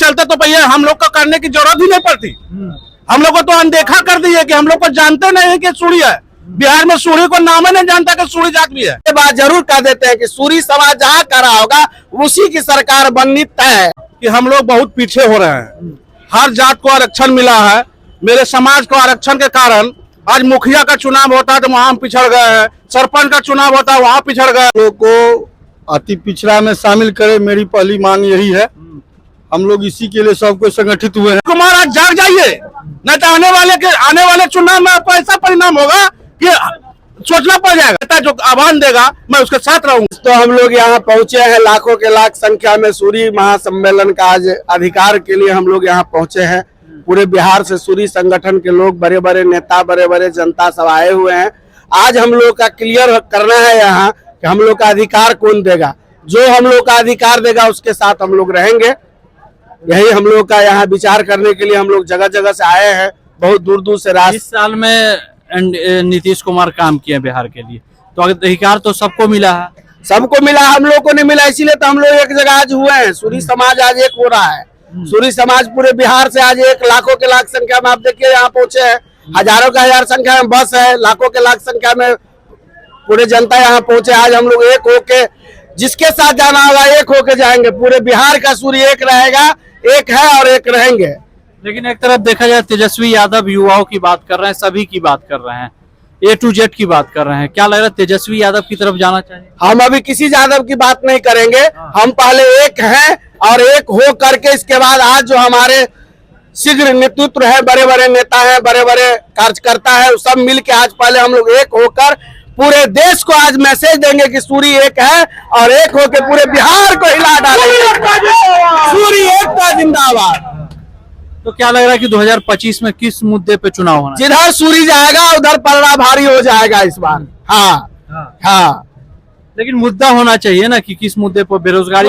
चलते तो भैया हम लोग को करने की जरूरत ही नहीं पड़ती। हम लोग को तो अनदेखा कर दी है कि हम लोग को जानते नहीं है कि सूरी है। बिहार में सूरी को नाम ही नहीं जानता कि सूरी जात भी है। ये बात जरूर कह देते हैं कि सूरी समाज जहाँ करा होगा उसी की सरकार बननी तय है। कि हम लोग बहुत पीछे हो रहे हैं। हर जात को आरक्षण मिला है। मेरे समाज को आरक्षण के कारण आज मुखिया का चुनाव होता है तो वहाँ हम पिछड़ गए हैं, सरपंच का चुनाव होता है वहाँ पिछड़ गए। लोग को अति पिछड़ा में शामिल करे, मेरी पहली मांग यही है। हम लोग इसी के लिए सबको संगठित हुए हैं। कुमार आज जाग जाइए, नहीं तो आने वाले चुनाव में आपको ऐसा परिणाम होगा कि सोचना पड़ जाएगा। जो आह्वान देगा मैं उसके साथ रहूंगा। तो हम लोग यहाँ पहुँचे हैं, लाखों के लाख संख्या में सूरी महासम्मेलन का आज अधिकार के लिए हम लोग यहाँ पहुँचे हैं। पूरे बिहार से सूरी संगठन के लोग, बड़े बड़े नेता, बड़े बड़े जनता सब आए हुए हैं। आज हम लोग का क्लियर करना है यहाँ कि हम लोग का अधिकार कौन देगा। जो हम लोग का अधिकार देगा उसके साथ हम लोग रहेंगे। यही हम लोग का यहाँ विचार करने के लिए हम लोग जगह जगह से आए हैं, बहुत दूर दूर से। इस साल में नीतीश कुमार काम किए बिहार के लिए, तो अधिकार तो सबको मिला है। सबको मिला, हम लोग को नहीं मिला, इसीलिए तो हम लोग एक जगह आज हुए हैं। सूरी समाज आज एक हो रहा है। सूरी समाज पूरे बिहार से आज एक, लाखों के लाख संख्या में आप देखिए यहाँ पहुंचे हैं। हजारों का हजार संख्या में बस है, लाखों के लाख संख्या में पूरे जनता यहाँ पहुंचे। आज हम लोग एक होके, जिसके साथ जाना होगा एक होके जाएंगे। पूरे बिहार का सूरी एक रहेगा, एक है और एक रहेंगे। लेकिन एक तरफ देखा जाए तेजस्वी यादव युवाओं की बात कर रहे हैं, सभी की बात कर रहे हैं, A to Z की बात कर रहे हैं। क्या लग रहा है तेजस्वी यादव की तरफ जाना चाहिए? हम अभी किसी यादव की बात नहीं करेंगे। हम पहले एक हैं और एक हो करके इसके बाद आज जो हमारे शीघ्र नेतृत्व है, बड़े बड़े नेता हैं, बड़े बड़े कार्यकर्ता है, सब मिलके आज पहले हम लोग एक होकर पूरे देश को आज मैसेज देंगे कि सूरी एक है और एक होकर पूरे बिहार को हिला डालेंगे। सूरी एकता जिंदाबाद। तो क्या लग रहा है कि 2025 में किस मुद्दे पे चुनाव होना? जिधर सूरी जाएगा उधर पलड़ा भारी हो जाएगा इस बार। हाँ। लेकिन मुद्दा होना चाहिए ना कि किस मुद्दे पर बेरोजगारी।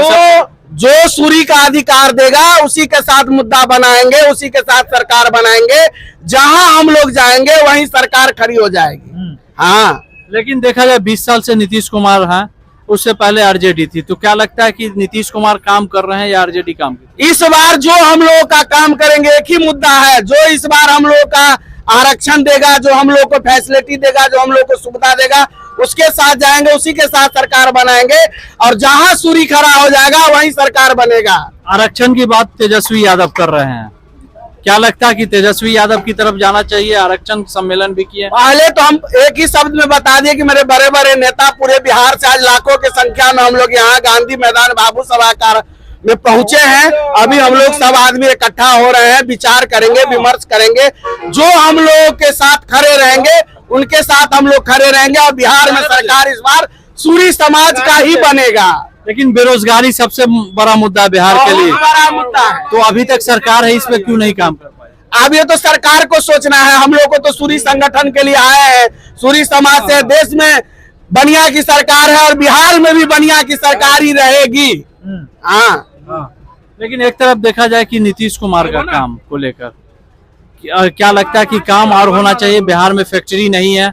जो सूरी का अधिकार देगा उसी के साथ मुद्दा बनाएंगे, उसी के साथ सरकार बनाएंगे। जहां हम लोग जाएंगे वहीं सरकार खड़ी हो जाएगी। हाँ। लेकिन देखा जाए 20 साल से नीतीश कुमार हैं, उससे पहले आरजेडी थी, तो क्या लगता है कि नीतीश कुमार काम कर रहे हैं या आरजेडी काम कर रही है? इस बार जो हम लोग का काम करेंगे एक ही मुद्दा है। जो इस बार हम लोग का आरक्षण देगा, जो हम लोग को फैसिलिटी देगा, जो हम लोग को सुविधा देगा, उसके साथ जाएंगे, उसी के साथ सरकार बनाएंगे। और जहां सूरी खड़ा हो जाएगा वहीं सरकार बनेगा। आरक्षण की बात तेजस्वी यादव कर रहे हैं, क्या लगता है कि तेजस्वी यादव की तरफ जाना चाहिए? आरक्षण सम्मेलन भी किए। पहले तो हम एक ही शब्द में बता दिए कि मेरे बड़े बड़े नेता पूरे बिहार से आज लाखों की संख्या में हम लोग यहाँ गांधी मैदान बाबू सभागार में पहुंचे हैं। अभी हम लोग सब आदमी इकट्ठा हो रहे हैं, विचार करेंगे, विमर्श करेंगे। जो हम लोगों के साथ खड़े रहेंगे उनके साथ हम लोग खड़े रहेंगे और बिहार में सरकार इस बार सूरी समाज का ही बनेगा। लेकिन बेरोजगारी सबसे बड़ा मुद्दा है बिहार के लिए, बड़ा मुद्दा है। तो अभी तक सरकार है, इसमें क्यों नहीं काम कर पाई? अब ये तो सरकार को सोचना है। हम लोग को तो सूरी संगठन के लिए आए हैं। सूरी समाज से देश में बनिया की सरकार है और बिहार में भी बनिया की सरकार ही रहेगी। हाँ। लेकिन एक तरफ देखा जाए कि नीतीश कुमार का काम को लेकर क्या लगता है कि काम और होना चाहिए? बिहार में फैक्ट्री नहीं है,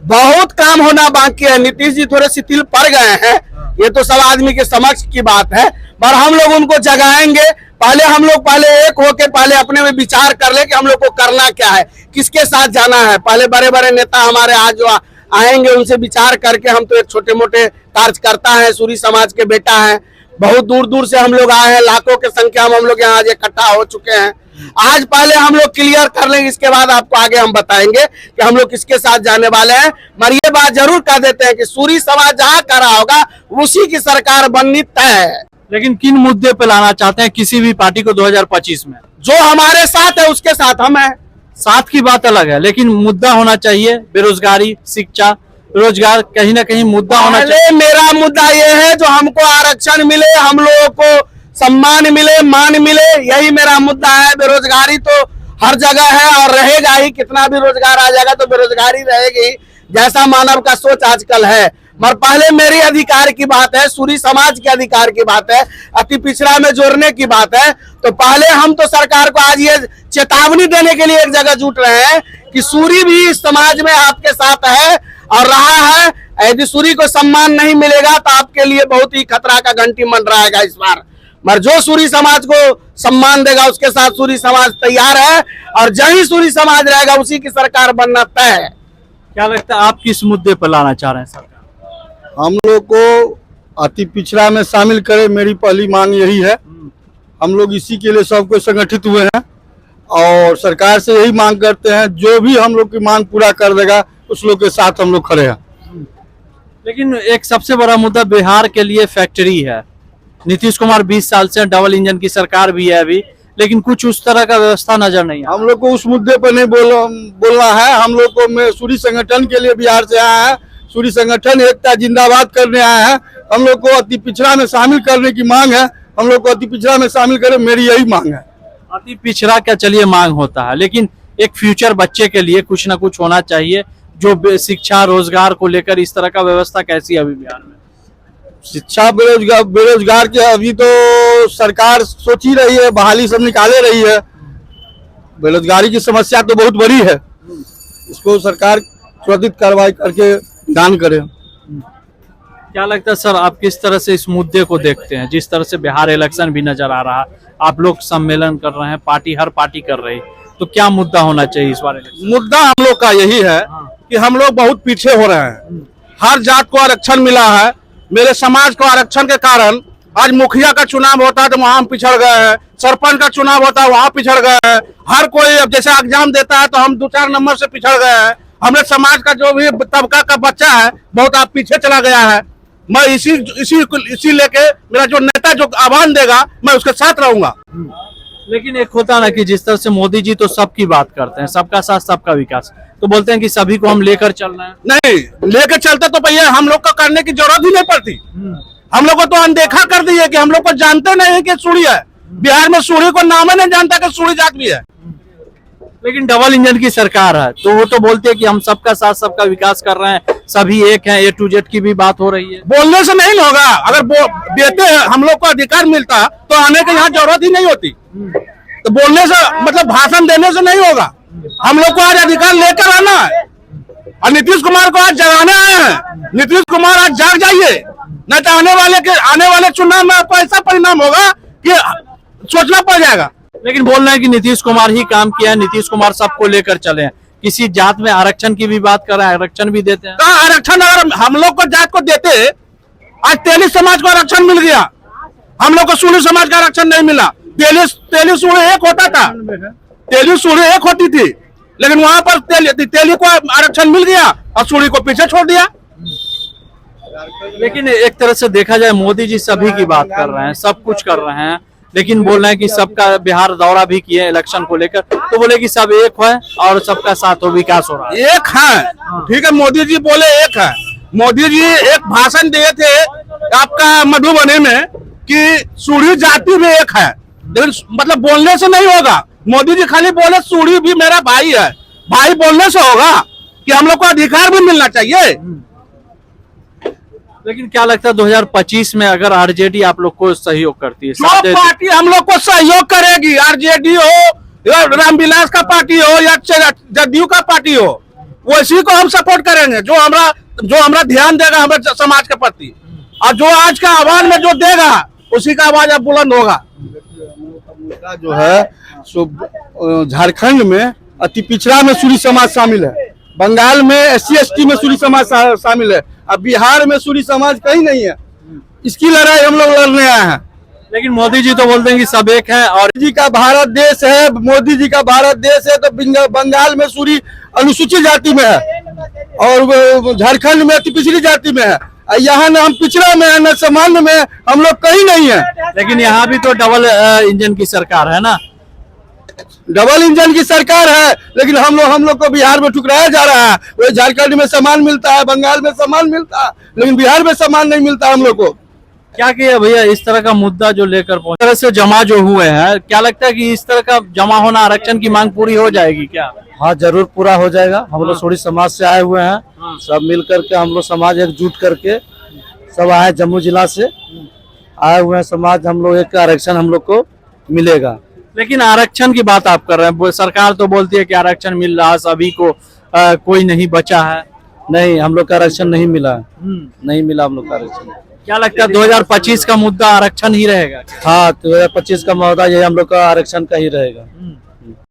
बहुत काम होना बाकी है। नीतीश जी थोड़े शिथिल पड़ गए हैं, ये तो सब आदमी के समक्ष की बात है, पर हम लोग उनको जगाएंगे। पहले हम लोग एक होके पहले अपने में विचार कर ले कि हम लोग को करना क्या है, किसके साथ जाना है। पहले बड़े बड़े नेता हमारे आज जो आएंगे उनसे विचार करके, हम तो एक छोटे मोटे कार्यकर्ता हैं, सूरी समाज के बेटा हैं, बहुत दूर दूर से हम लोग आए हैं, लाखों की संख्या में हम लोग यहाँ आज इकट्ठा हो चुके हैं। आज पहले हम लोग क्लियर कर लेंगे, इसके बाद आपको आगे हम बताएंगे कि हम लोग किसके साथ जाने वाले हैं। मगर ये बात जरूर कह देते हैं कि सूरी समाज जहाँ करा होगा उसी की सरकार बननी तय है। लेकिन किन मुद्दे पे लाना चाहते हैं किसी भी पार्टी को 2025 में? जो हमारे साथ है उसके साथ हम हैं। साथ की बात अलग है, लेकिन मुद्दा होना चाहिए। बेरोजगारी, शिक्षा, रोजगार, कहीं ना कहीं मुद्दा होना चाहिए। मेरा मुद्दा ये है जो हमको आरक्षण मिले, हम लोगों को सम्मान मिले, मान मिले, यही मेरा मुद्दा है। बेरोजगारी तो हर जगह है और रहेगा ही। कितना भी रोजगार आ जाएगा तो बेरोजगारी रहेगी, जैसा मानव का सोच आजकल है। मगर पहले मेरे अधिकार की बात है, सूरी समाज के अधिकार की बात है, अति पिछड़ा में जोड़ने की बात है। तो पहले हम तो सरकार को आज ये चेतावनी देने के लिए एक जगह जुट रहे हैं कि सूरी भी इस समाज में आपके साथ है और रहा है। यदि सूरी को सम्मान नहीं मिलेगा तो आपके लिए बहुत ही खतरा का घंटी मंडराएगा इस बार। मगर जो सूरी समाज को सम्मान देगा उसके साथ सूरी समाज तैयार है, और जहीं सूरी समाज रहेगा उसी की सरकार बनना तय है। क्या लगता है आप किस मुद्दे पर लाना चाह रहे हैं सरकार? हम लोग को अति पिछड़ा में शामिल करे, मेरी पहली मांग यही है। हम लोग इसी के लिए सब कोई संगठित हुए हैं और सरकार से यही मांग करते हैं, जो भी हम लोग की मांग पूरा कर देगा उस लोग के साथ हम लोग खड़े हैं। लेकिन एक सबसे बड़ा मुद्दा बिहार के लिए फैक्ट्री है। नीतीश कुमार 20 साल से डबल इंजन की सरकार भी है अभी, लेकिन कुछ उस तरह का व्यवस्था नजर नहीं आ। हम लोग को उस मुद्दे पर नहीं बोलना है। हम लोग को मैं सूरी संगठन के लिए बिहार से आया है, सूरी संगठन एकता जिंदाबाद करने आया है। हम लोग को अति पिछड़ा में शामिल करने की मांग है। हम लोग को अति पिछड़ा में शामिल करे, मेरी यही मांग है। अति पिछड़ा क्या चलिए मांग होता है, लेकिन एक फ्यूचर बच्चे के लिए कुछ ना कुछ होना चाहिए। जो शिक्षा रोजगार को लेकर इस तरह का व्यवस्था कैसी है अभी बिहार में? शिक्षा बेरोजगार के अभी तो सरकार सोच ही रही है, बहाली सब निकाले रही है। बेरोजगारी की समस्या तो बहुत बड़ी है, इसको सरकार त्वरित कार्रवाई करके दान करे। क्या लगता है सर, आप किस तरह से इस मुद्दे को देखते हैं? जिस तरह से बिहार इलेक्शन भी नजर आ रहा है, आप लोग सम्मेलन कर रहे हैं, पार्टी हर पार्टी कर रही, तो क्या मुद्दा होना चाहिए इस बारे में? मुद्दा हम लोग का यही है कि हम लोग बहुत पीछे हो रहे हैं। हर जात को आरक्षण मिला है, मेरे समाज को आरक्षण के कारण आज मुखिया का चुनाव होता है तो वहां हम पिछड़ गए हैं, सरपंच का चुनाव होता है वहां पिछड़ गए हैं। हर कोई अब जैसे एग्जाम देता है तो हम 2-4 नंबर से पिछड़ गए हैं। हमने समाज का जो भी तबका का बच्चा है बहुत आप पीछे चला गया है। मैं इसी लेके मेरा जो नेता जो आह्वान देगा मैं उसके साथ रहूंगा। लेकिन एक होता ना कि जिस तरह से मोदी जी तो सबकी बात करते हैं, सबका साथ सबका विकास, तो बोलते हैं कि सभी को हम लेकर चल रहे हैं। नहीं लेकर चलते तो भैया हम लोग को करने की जरूरत ही नहीं पड़ती। हम लोग को तो अनदेखा कर दी है कि हम लोग को जानते नहीं है कि सूरी है। बिहार में सूरी को नाम ही नहीं जानता कि सूरी जात भी है। लेकिन डबल इंजन की सरकार है तो वो तो बोलते हैं कि हम सबका साथ सबका विकास कर रहे हैं, सभी एक हैं, A to Z की भी बात हो रही है। बोलने से नहीं होगा। अगर देते हैं हम लोग को अधिकार मिलता तो आने की यहाँ जरूरत ही नहीं होती। तो बोलने से मतलब भाषण देने से नहीं होगा। हम लोग को आज अधिकार लेकर आना है और नीतीश कुमार को आज जगाने आए हैं। नीतीश कुमार आज जाग जाइए, नहीं तो आने वाले चुनाव में आपको ऐसा परिणाम होगा कि सोचना पड़ जाएगा। लेकिन बोल रहे हैं कि नीतीश कुमार ही काम किया है, नीतीश कुमार सबको लेकर चले हैं। किसी जात में आरक्षण की भी बात कर रहे हैं, आरक्षण भी देते हैं। कहा आरक्षण अगर हम लोग को जात को देते, आज तेली समाज को आरक्षण मिल गया, हम लोग को सूरी समाज का आरक्षण नहीं मिला। तेली सूरी एक होता था, तेली सूरी एक होती थी, लेकिन वहां पर तेली को आरक्षण मिल गया और सूरी को पीछे छोड़ दिया। लेकिन एक तरह से देखा जाए मोदी जी सभी की बात कर रहे हैं, सब कुछ कर रहे हैं, लेकिन बोल रहे हैं कि सबका बिहार दौरा भी किए इलेक्शन को लेकर, तो बोले कि सब एक है और सबका साथ हो विकास हो रहा है। एक है, ठीक है, मोदी जी बोले एक है। मोदी जी एक भाषण दिए थे आपका मधुबनी में कि सूरी जाति भी एक है, लेकिन मतलब बोलने से नहीं होगा। मोदी जी खाली बोले सूरी भी मेरा भाई है, भाई बोलने से होगा कि हम लोग को अधिकार भी मिलना चाहिए। लेकिन क्या लगता है 2025 में अगर आरजेडी आप लोग को सहयोग करती है, जो पार्टी हम लोग को सहयोग करेगी, आरजेडी हो या रामविलास का पार्टी हो या जदयू का पार्टी हो, वैसी को हम सपोर्ट करेंगे। जो हमरा ध्यान देगा हमारे समाज के प्रति, और जो आज का आह्वान में जो देगा उसी का आवाज अब बुलंद होगा। जो है सो झारखंड में अति पिछड़ा में सूरी समाज शामिल है, बंगाल में SC/ST में सूरी समाज शामिल है, अब बिहार में सूरी समाज कहीं नहीं है। इसकी लड़ाई हम लोग लड़ने आए हैं। लेकिन मोदी जी तो बोलते हैं कि सब एक है और जी का भारत देश है, मोदी जी का भारत देश है, तो बंगाल में सूरी अनुसूचित जाति में है और झारखंड में अति पिछड़ी जाति में है। यहाँ न हम पिछड़ा में है न सामान्य में, हम लोग कहीं नहीं है। लेकिन यहाँ भी तो डबल इंजन की सरकार है ना। डबल इंजन की सरकार है, लेकिन हम लोग को बिहार में ठुकराया जा रहा है। वही झारखंड में सामान मिलता है, बंगाल में सामान मिलता है, लेकिन बिहार में सामान नहीं मिलता हम लोग को। क्या किया भैया इस तरह का मुद्दा जो लेकर पहुंचे, तरह से जमा जो हुए हैं, क्या लगता है कि इस तरह का जमा होना आरक्षण की मांग पूरी हो जाएगी क्या? हाँ जरूर पूरा हो जाएगा। हम लोग सूरी समाज से आए हुए हैं, सब मिल करके हम लोग समाज एकजुट करके सब आए, जम्मू जिला से आए हुए हैं समाज। हम लोग एक आरक्षण हम लोग को मिलेगा। लेकिन आरक्षण की बात आप कर रहे हैं, सरकार तो बोलती है कि आरक्षण मिल रहा है सभी को, कोई नहीं बचा है। नहीं, हम लोग का आरक्षण नहीं मिला, नहीं मिला हम लोग का आरक्षण। क्या लगता है 2025 का मुद्दा आरक्षण ही रहेगा? हाँ 2025 का मौदा ये हम लोग का आरक्षण का ही रहेगा।